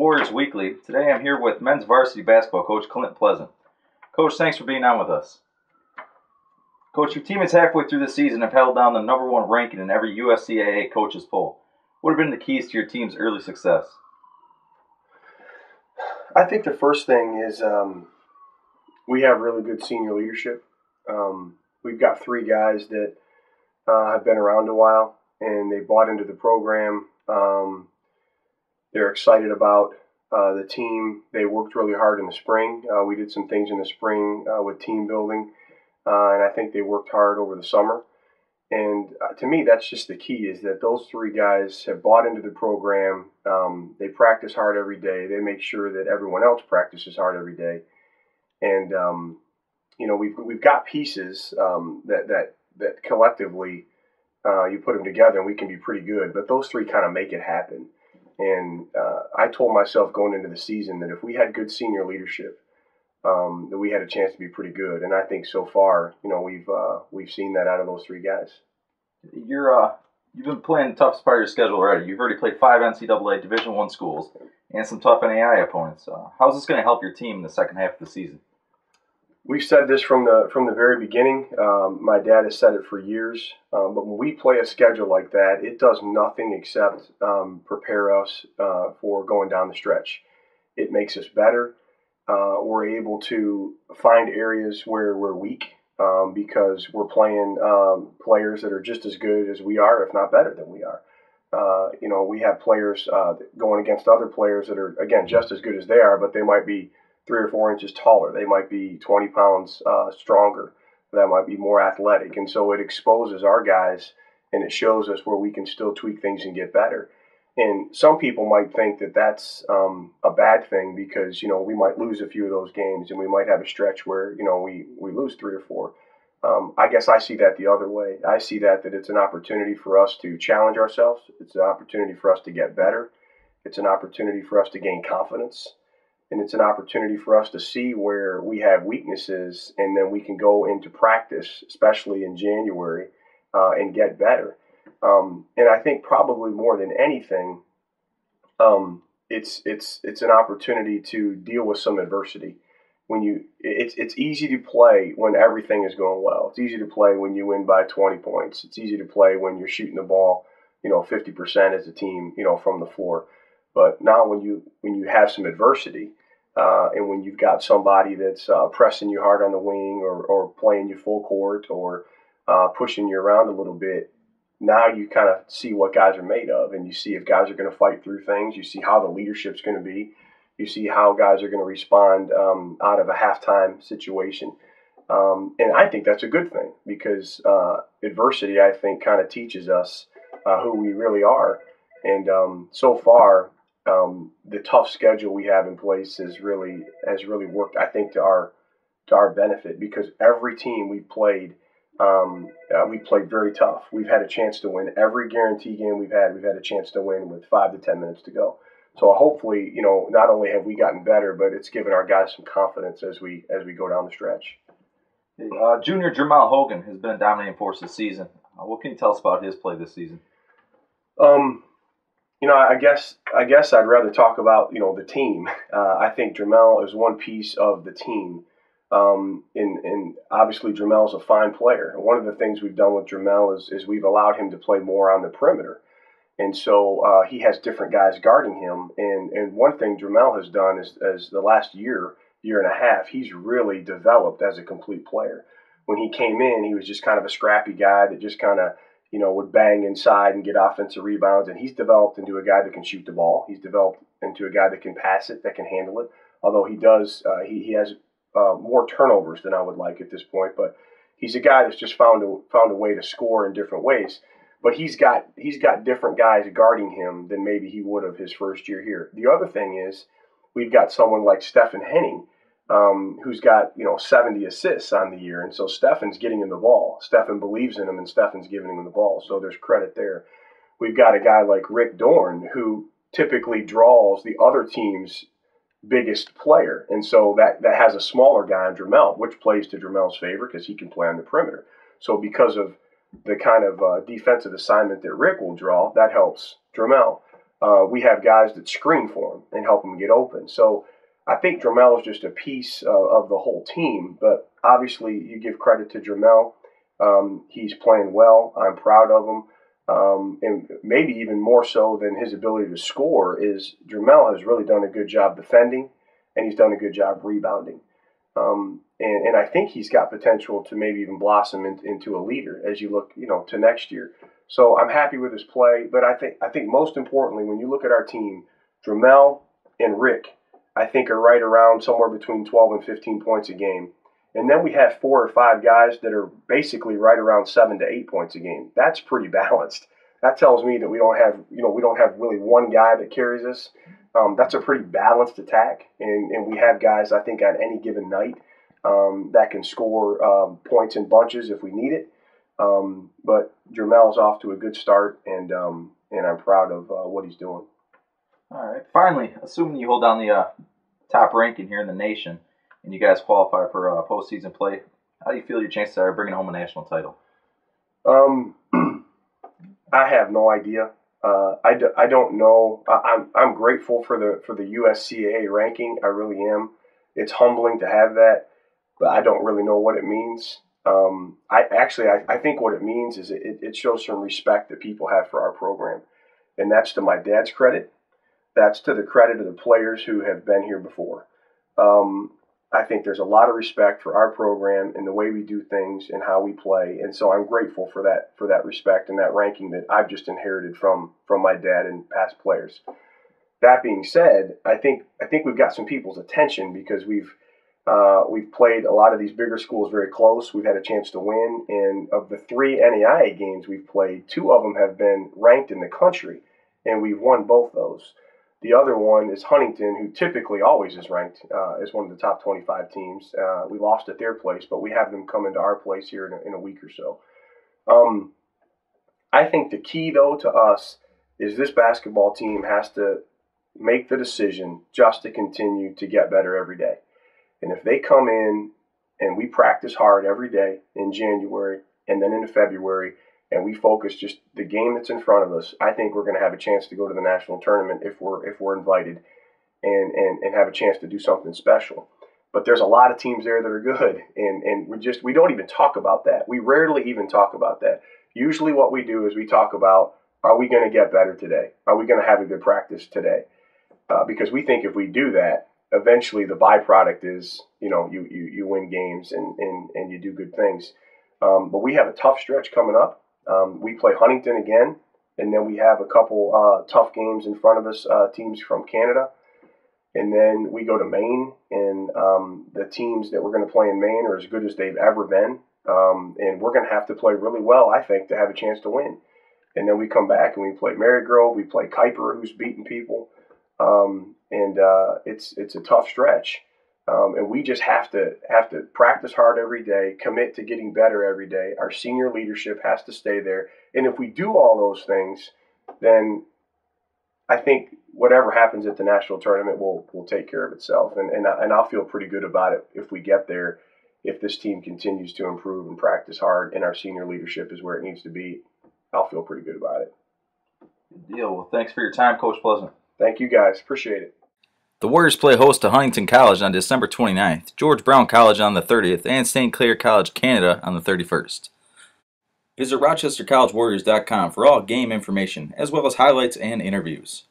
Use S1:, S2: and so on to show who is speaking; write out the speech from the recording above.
S1: Warriors Weekly. Today I'm here with men's varsity basketball coach Klint Pleasant. Coach, thanks for being on with us. Coach, your team is halfway through the season and have held down the #1 ranking in every USCAA coaches poll. What have been the keys to your team's early success?
S2: I think the first thing is we have really good senior leadership. We've got 3 guys that have been around a while, and they bought into the program. They're excited about the team. They worked really hard in the spring. We did some things in the spring with team building, and I think they worked hard over the summer. And to me, that's just the key, is that those 3 guys have bought into the program. They practice hard every day. They make sure that everyone else practices hard every day. And, we've got pieces that collectively you put them together and we can be pretty good. But those 3 kind of make it happen. And I told myself going into the season that if we had good senior leadership, that we had a chance to be pretty good. And I think so far, we've seen that out of those 3 guys.
S1: You've been playing the toughest part of your schedule already. You've already played 5 NCAA Division I schools and some tough NAIA opponents. How's this going to help your team in the second half of the season?
S2: We've said this from the very beginning. My dad has said it for years. But when we play a schedule like that, it does nothing except prepare us for going down the stretch. It makes us better. We're able to find areas where we're weak because we're playing players that are just as good as we are, if not better than we are. We have players going against other players that are, again, just as good as they are, but they might be 3 or 4 inches taller. They might be 20 pounds stronger. That might be more athletic. And so it exposes our guys and it shows us where we can still tweak things and get better. And some people might think that that's a bad thing because, we might lose a few of those games and we might have a stretch where, we lose 3 or 4. I guess I see that the other way. I see that it's an opportunity for us to challenge ourselves. It's an opportunity for us to get better. It's an opportunity for us to gain confidence. And it's an opportunity for us to see where we have weaknesses, and then we can go into practice, especially in January, and get better. And I think probably more than anything, it's an opportunity to deal with some adversity. It's easy to play when everything is going well. It's easy to play when you win by 20 points. It's easy to play when you're shooting the ball, 50% as a team, from the floor. But now when you have some adversity, and when you've got somebody that's pressing you hard on the wing or playing you full court or pushing you around a little bit, now you kind of see what guys are made of, and you see if guys are going to fight through things. You see how the leadership's going to be. You see how guys are going to respond out of a halftime situation. And I think that's a good thing because adversity, I think, kind of teaches us who we really are. And so far, the tough schedule we have in place has really worked, I think, to our benefit because every team we played very tough. We've had a chance to win every guarantee game we've had a chance to win with 5 to 10 minutes to go. So hopefully, not only have we gotten better, but it's given our guys some confidence as we go down the stretch.
S1: Junior Jermel Hogan has been a dominating force this season. What can you tell us about his play this season?
S2: I guess I'd rather talk about, the team. I think Jermel is one piece of the team. And obviously Jermel's a fine player. One of the things we've done with Jermel is we've allowed him to play more on the perimeter. And so he has different guys guarding him. And one thing Jermel has done is the last year and a half, he's really developed as a complete player. When he came in, he was just kind of a scrappy guy that just kind of, would bang inside and get offensive rebounds. And he's developed into a guy that can shoot the ball. He's developed into a guy that can pass it, that can handle it. Although he does, he has more turnovers than I would like at this point. But he's a guy that's just found a way to score in different ways. But he's got different guys guarding him than maybe he would have his first year here. The other thing is we've got someone like Stephen Henning, who's got 70 assists on the year, and so Stefan's getting him the ball. Stefan believes in him, and Stefan's giving him the ball. So there's credit there. We've got a guy like Rick Dorn who typically draws the other team's biggest player, and so that has a smaller guy on Jermel, which plays to Jermel's favor because he can play on the perimeter. So because of the kind of defensive assignment that Rick will draw, that helps Jermel. we have guys that screen for him and help him get open. So I think Dramel is just a piece of the whole team. But obviously, you give credit to Dramel. He's playing well. I'm proud of him. And maybe even more so than his ability to score is Dramel has really done a good job defending, and he's done a good job rebounding. And I think he's got potential to maybe even blossom into a leader as you look, to next year. So I'm happy with his play, but I think most importantly, when you look at our team, Dramel and Rick, I think are right around somewhere between 12 and 15 points a game. And then we have 4 or 5 guys that are basically right around 7 to 8 points a game. That's pretty balanced. That tells me that we don't have really one guy that carries us. That's a pretty balanced attack, and we have guys, I think, on any given night that can score points in bunches if we need it. But Dramel's off to a good start, and I'm proud of what he's doing.
S1: All right. Finally, assuming you hold down the top ranking here in the nation, and you guys qualify for postseason play, how do you feel your chances are of bringing home a national title?
S2: I have no idea. I don't know. I'm grateful for the USCAA ranking. I really am. It's humbling to have that, but I don't really know what it means. I think what it means is it shows some respect that people have for our program, and that's to my dad's credit. That's to the credit of the players who have been here before. I think there's a lot of respect for our program and the way we do things and how we play, and so I'm grateful for that respect and that ranking that I've just inherited from my dad and past players. That being said, I think we've got some people's attention because we've played a lot of these bigger schools very close. We've had a chance to win, and of the 3 NAIA games we've played, 2 of them have been ranked in the country, and we've won both those. The other one is Huntington, who typically always is ranked as one of the top 25 teams. We lost at their place, but we have them come into our place here in a week or so. I think the key, though, to us is this basketball team has to make the decision just to continue to get better every day. And if they come in and we practice hard every day in January and then into February, and we focus just the game that's in front of us, I think we're going to have a chance to go to the national tournament if we're invited and have a chance to do something special. But there's a lot of teams there that are good, and we don't even talk about that. We rarely even talk about that. Usually what we do is we talk about, are we going to get better today? Are we going to have a good practice today? Because we think if we do that, eventually the byproduct is, you win games and you do good things. But we have a tough stretch coming up. We play Huntington again, and then we have a couple tough games in front of us, teams from Canada. And then we go to Maine, and the teams that we're going to play in Maine are as good as they've ever been. And we're going to have to play really well, I think, to have a chance to win. And then we come back and we play Marygrove, we play Kuiper, who's beating people. It's a tough stretch. And we just have to practice hard every day, commit to getting better every day. Our senior leadership has to stay there. And if we do all those things, then I think whatever happens at the national tournament will take care of itself. And I'll feel pretty good about it if we get there, if this team continues to improve and practice hard and our senior leadership is where it needs to be. I'll feel pretty good about it.
S1: Good deal. Well, thanks for your time, Coach Pleasant.
S2: Thank you, guys. Appreciate it.
S1: The Warriors play host to Huntington College on December 29th, George Brown College on the 30th, and St. Clair College, Canada on the 31st. Visit RochesterCollegeWarriors.com for all game information, as well as highlights and interviews.